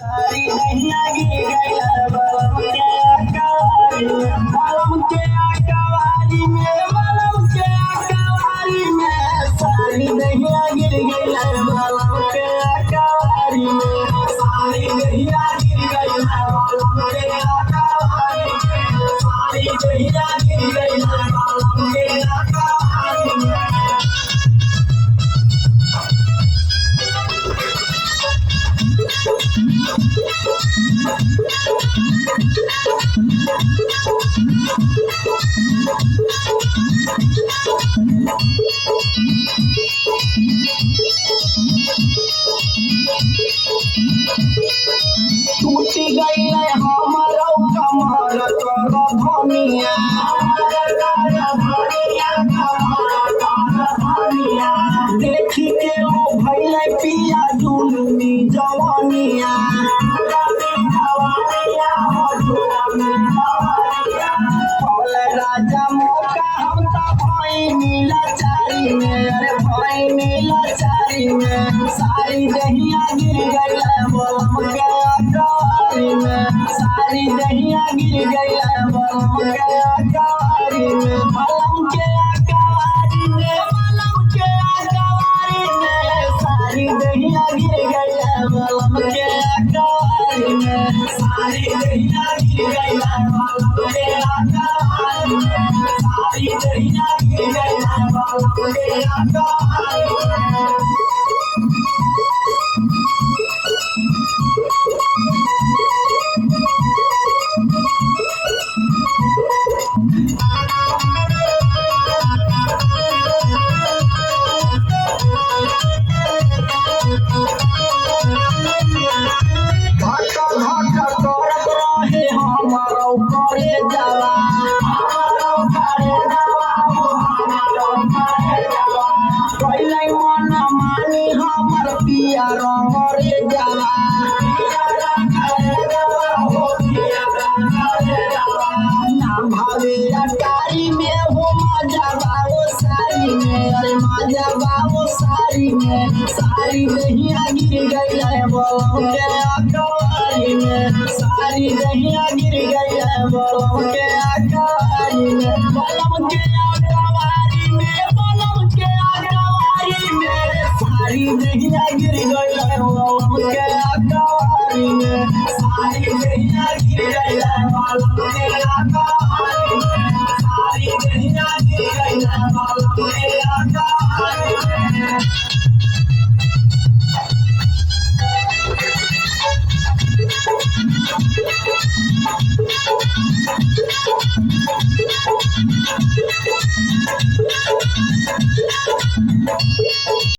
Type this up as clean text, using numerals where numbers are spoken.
सारी नैया गिर गइल बलम के अकवारी में, बलम के अकवारी में, बलम के अकवारी में। सारी नैया गिर गइल बलम के अकवारी में, सारी नैया गिर गइल बलम के अकवारी में, सारी नैया गिर गइल बलम के अकवारी में। टूटी गई हमारो कमर कर धनिया, देखी के ओ भैल पिया जुलमी जवानिया। राजा मौका हम तो भैनी लाचारी में, अरे भैनी लाचारी में। सारी दहिया गिर गई बलम के अकवारी में, सारी दहिया गिर गई बलम के अकवारी में, बलम के अकवारी में, बलम के अकवारी में। सारी दहिया गिर गई बलम के अकवारी में, सारी दहिया गिर गई बलम के अकवारी में, सारी दहिया गिर गई बलम के अकवारी में। सारी दहिया गिर गई बलम के अकवारी में, सारी दहिया गिर गई बलम के अकवारी में, बलम के अकवारी में, बलम के अकवारी में। सारी दहिया गिर गई बलम के अकवारी में,